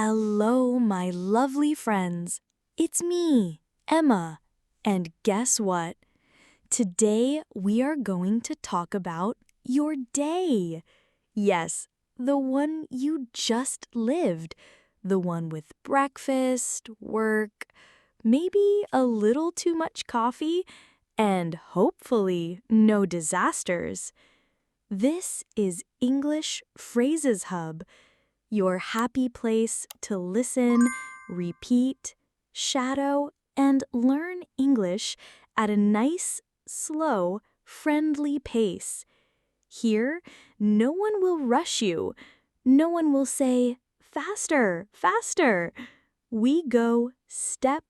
Hello, my lovely friends. It's me, Emma. And guess what? Today we are going to talk about your day. Yes, the one you just lived. The one with breakfast, work, maybe a little too much coffee, and hopefully no disasters. This is English Phrases Hub, your happy place to listen, repeat, shadow, and learn English at a nice, slow, friendly pace. Here, no one will rush you. No one will say, faster, faster. We go step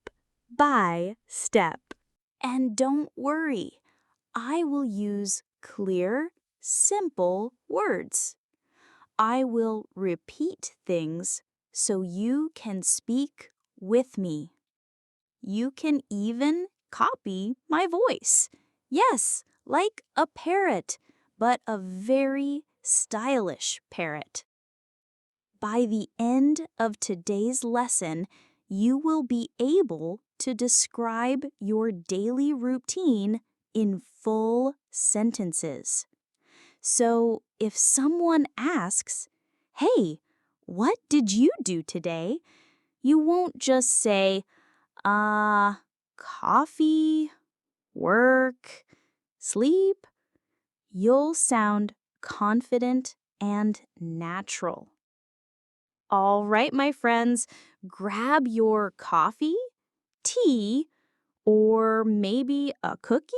by step. And don't worry, I will use clear, simple words. I will repeat things so you can speak with me. You can even copy my voice. Yes, like a parrot, but a very stylish parrot. By the end of today's lesson, you will be able to describe your daily routine in full sentences. So if someone asks, "Hey, what did you do today?" you won't just say, coffee, work, sleep. You'll sound confident and natural. All right, my friends, grab your coffee, tea, or maybe a cookie,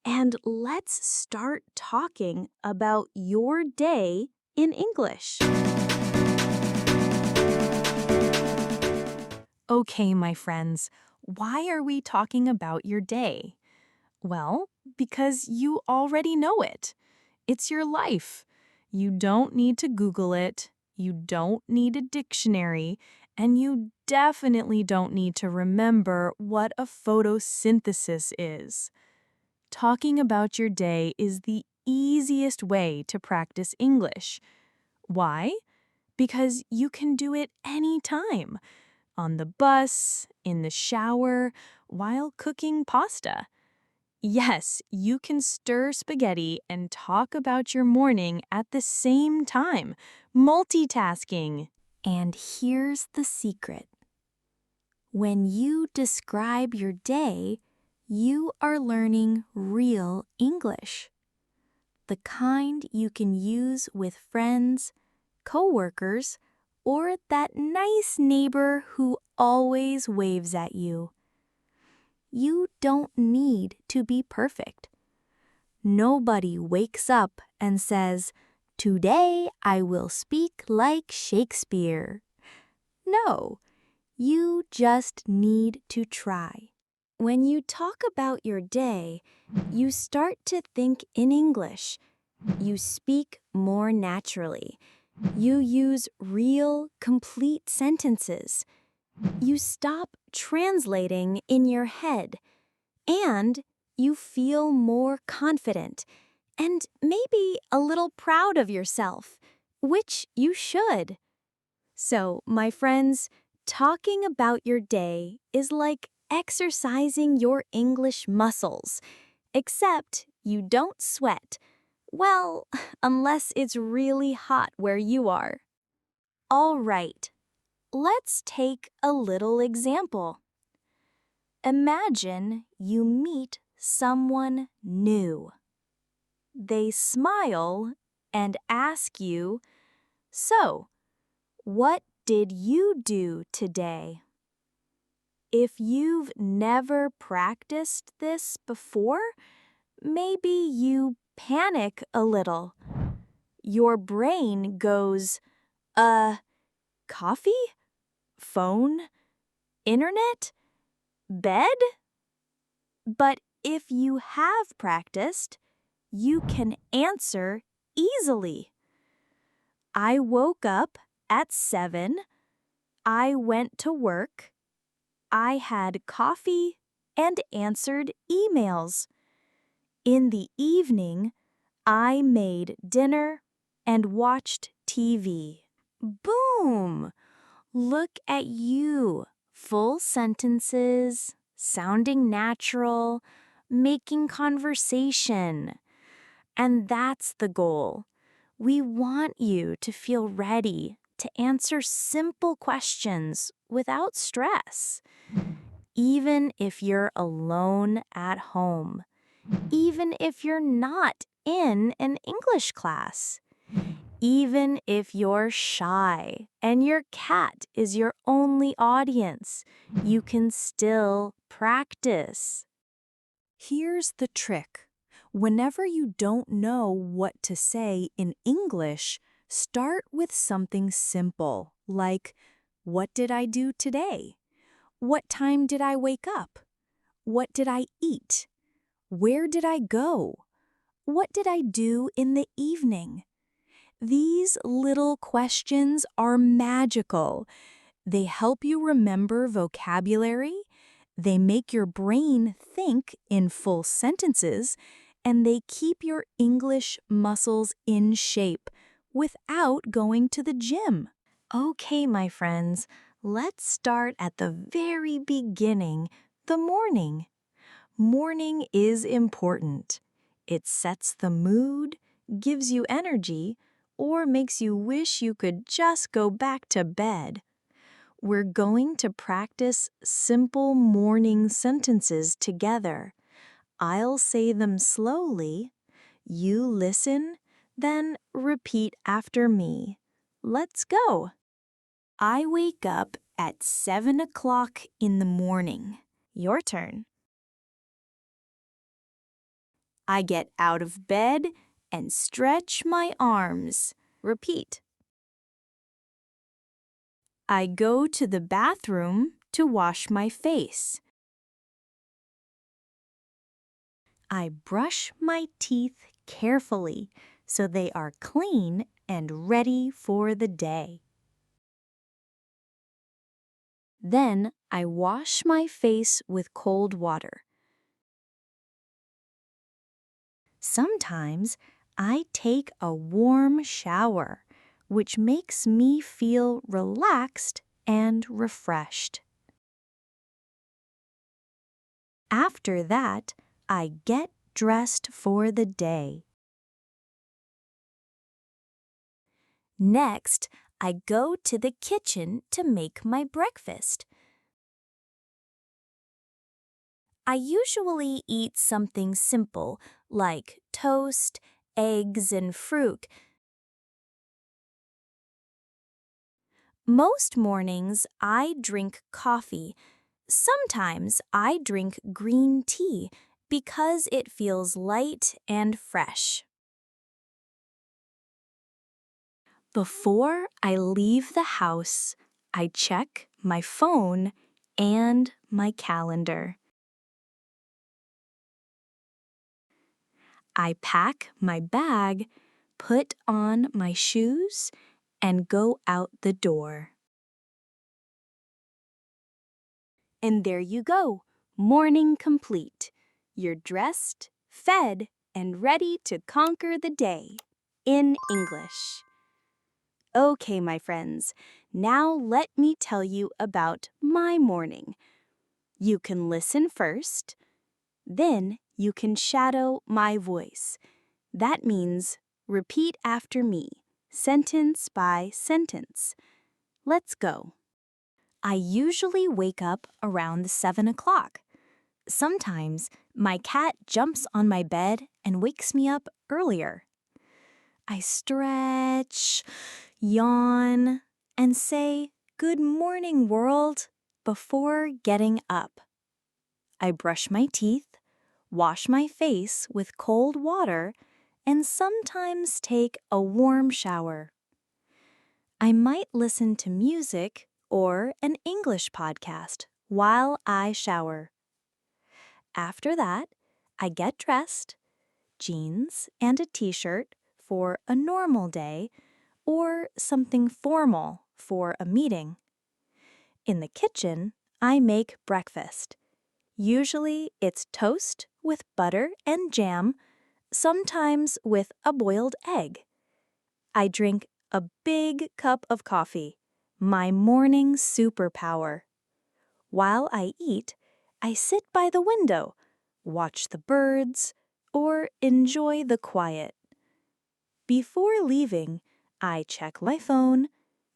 and let's start talking about your day in English. Okay, my friends, why are we talking about your day? Well, because you already know it. It's your life. You don't need to Google it. You don't need a dictionary. And you definitely don't need to remember what a photosynthesis is. Talking about your day is the easiest way to practice English. Why? Because you can do it anytime. On the bus, in the shower, while cooking pasta. Yes, you can stir spaghetti and talk about your morning at the same time, multitasking. And here's the secret. When you describe your day, you are learning real English. The kind you can use with friends, coworkers, or that nice neighbor who always waves at you. You don't need to be perfect. Nobody wakes up and says, "Today I will speak like Shakespeare." No, you just need to try. When you talk about your day, you start to think in English. You speak more naturally. You use real, complete sentences. You stop translating in your head. And you feel more confident and maybe a little proud of yourself, which you should. So, my friends, talking about your day is like exercising your English muscles, except you don't sweat. Well, unless it's really hot where you are. All right, let's take a little example. Imagine you meet someone new. They smile and ask you, "So, what did you do today?" If you've never practiced this before, maybe you panic a little. Your brain goes, coffee? Phone? Internet? Bed? But if you have practiced, you can answer easily. I woke up at 7. I went to work. I had coffee and answered emails. In the evening, I made dinner and watched TV. Boom! Look at you. Full sentences, sounding natural, making conversation. And that's the goal. We want you to feel ready to answer simple questions without stress. Even if you're alone at home, even if you're not in an English class, even if you're shy and your cat is your only audience, you can still practice. Here's the trick. Whenever you don't know what to say in English, start with something simple, like, what did I do today? What time did I wake up? What did I eat? Where did I go? What did I do in the evening? These little questions are magical. They help you remember vocabulary, they make your brain think in full sentences, and they keep your English muscles in shape without going to the gym. Okay, my friends, let's start at the very beginning, the morning. Morning is important. It sets the mood, gives you energy, or makes you wish you could just go back to bed. We're going to practice simple morning sentences together. I'll say them slowly. You listen, then repeat after me. Let's go. I wake up at 7 o'clock in the morning. Your turn. I get out of bed and stretch my arms. Repeat. I go to the bathroom to wash my face. I brush my teeth carefully so they are clean and ready for the day. Then I wash my face with cold water. Sometimes I take a warm shower, which makes me feel relaxed and refreshed. After that, I get dressed for the day. Next, I go to the kitchen to make my breakfast. I usually eat something simple like toast, eggs, and fruit. Most mornings, I drink coffee. Sometimes I drink green tea because it feels light and fresh. Before I leave the house, I check my phone and my calendar. I pack my bag, put on my shoes, and go out the door. And there you go, morning complete. You're dressed, fed, and ready to conquer the day in English. Okay, my friends, now let me tell you about my morning. You can listen first, then you can shadow my voice. That means repeat after me, sentence by sentence. Let's go. I usually wake up around 7 o'clock. Sometimes my cat jumps on my bed and wakes me up earlier. I stretch, yawn, and say, "Good morning, world," before getting up. I brush my teeth, wash my face with cold water, and sometimes take a warm shower. I might listen to music or an English podcast while I shower. After that, I get dressed, jeans and a t-shirt for a normal day or something formal for a meeting. In the kitchen, I make breakfast. Usually it's toast with butter and jam, sometimes with a boiled egg. I drink a big cup of coffee. my morning superpower. While I eat, I sit by the window, watch the birds, or enjoy the quiet. Before leaving, I check my phone,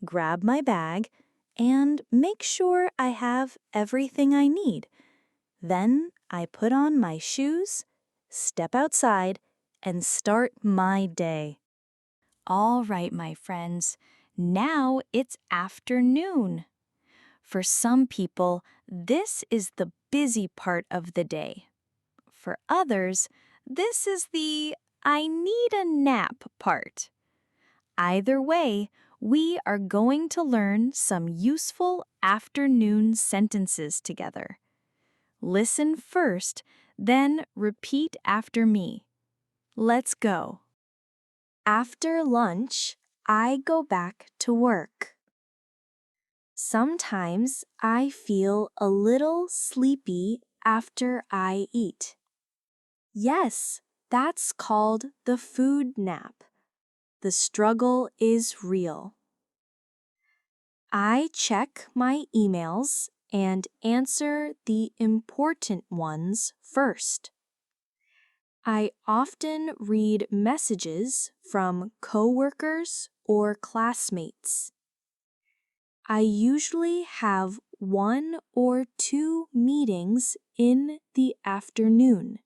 grab my bag, and make sure I have everything I need. Then I put on my shoes, step outside, and start my day. All right, my friends, now it's afternoon. For some people, this is the busy part of the day. For others, this is the I need a nap part. Either way, we are going to learn some useful afternoon sentences together. Listen first, then repeat after me. Let's go. After lunch, I go back to work. Sometimes I feel a little sleepy after I eat. Yes, that's called the food nap. The struggle is real. I check my emails and answer the important ones first. I often read messages from coworkers or classmates. I usually have 1 or 2 meetings in the afternoon.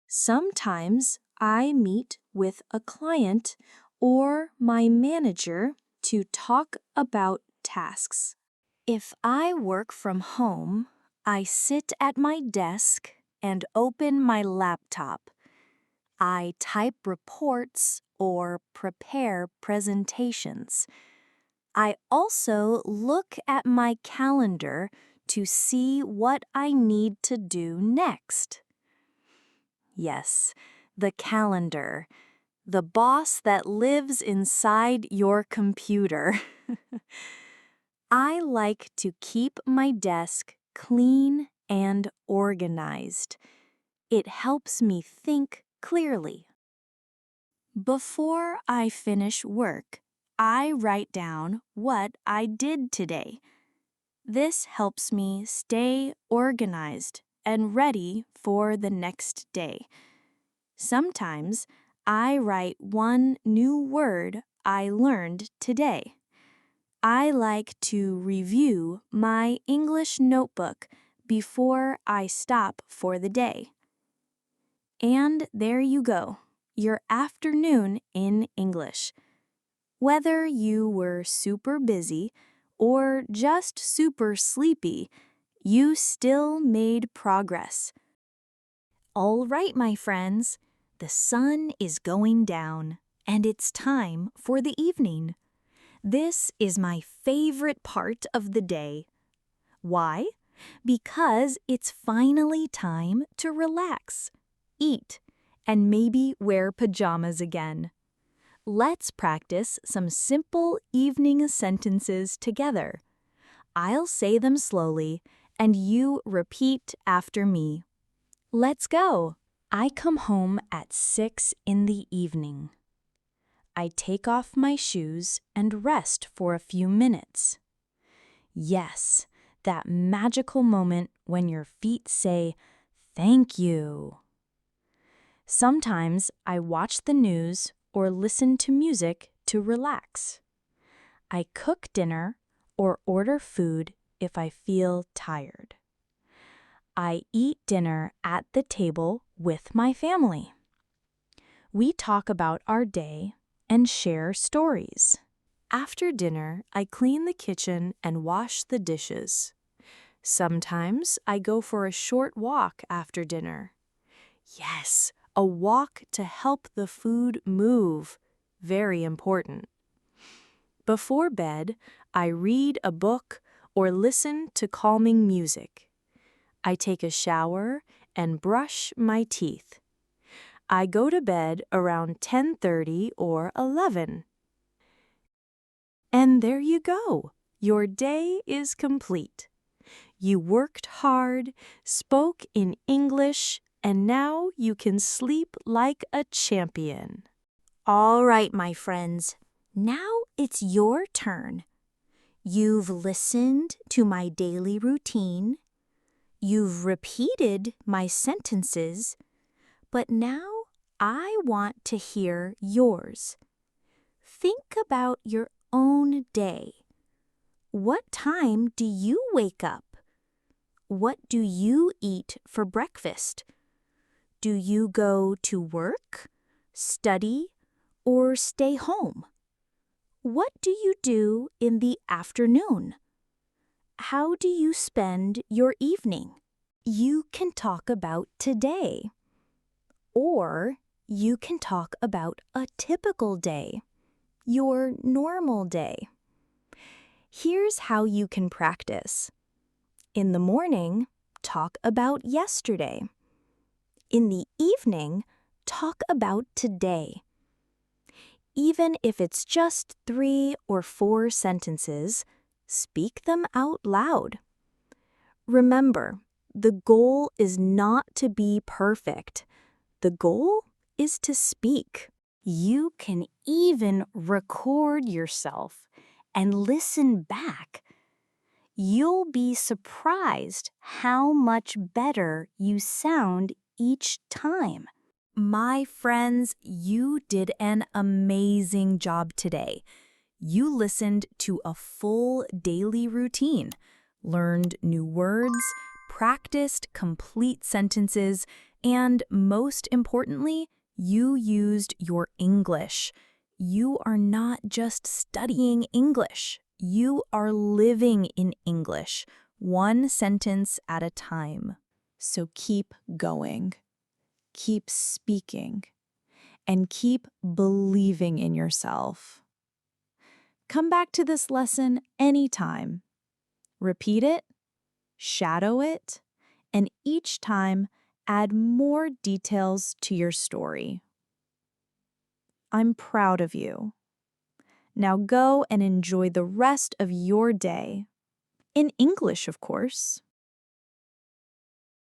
Sometimes I meet with a client or my manager to talk about tasks. If I work from home, I sit at my desk and open my laptop. I type reports or prepare presentations. I also look at my calendar to see what I need to do next. Yes, the calendar, the boss that lives inside your computer. I like to keep my desk clean and organized. It helps me think clearly. Before I finish work, I write down what I did today. This helps me stay organized and ready for the next day. Sometimes I write one new word I learned today. I like to review my English notebook before I stop for the day. And there you go, your afternoon in English. Whether you were super busy or just super sleepy, you still made progress. All right, my friends, the sun is going down, and it's time for the evening. This is my favorite part of the day. Why? Because it's finally time to relax, eat, and maybe wear pajamas again. Let's practice some simple evening sentences together. I'll say them slowly, and you repeat after me. Let's go. I come home at 6 in the evening. I take off my shoes and rest for a few minutes. Yes, that magical moment when your feet say, "Thank you." Sometimes I watch the news or listen to music to relax. I cook dinner or order food if I feel tired. I eat dinner at the table with my family. We talk about our day and share stories. After dinner, I clean the kitchen and wash the dishes. Sometimes I go for a short walk after dinner. Yes, a walk to help the food move. Very important. Before bed, I read a book or listen to calming music. I take a shower and brush my teeth. I go to bed around 10:30 or 11. And there you go. Your day is complete. You worked hard, spoke in English, and now you can sleep like a champion. All right, my friends. Now it's your turn. You've listened to my daily routine. You've repeated my sentences, but now I want to hear yours. Think about your own day. What time do you wake up? What do you eat for breakfast? Do you go to work, study, or stay home? What do you do in the afternoon? How do you spend your evening? You can talk about today, or you can talk about a typical day, your normal day. Here's how you can practice. In the morning, talk about yesterday. In the evening, talk about today. Even if it's just 3 or 4 sentences, speak them out loud. Remember, the goal is not to be perfect. The goal is to speak. You can even record yourself and listen back. You'll be surprised how much better you sound each time. My friends, you did an amazing job today. You listened to a full daily routine, learned new words, practiced complete sentences, and most importantly, you used your English. You are not just studying English. You are living in English, one sentence at a time. So keep going, keep speaking, and keep believing in yourself. Come back to this lesson anytime. Repeat it, shadow it, and each time add more details to your story. I'm proud of you. Now go and enjoy the rest of your day. In English, of course.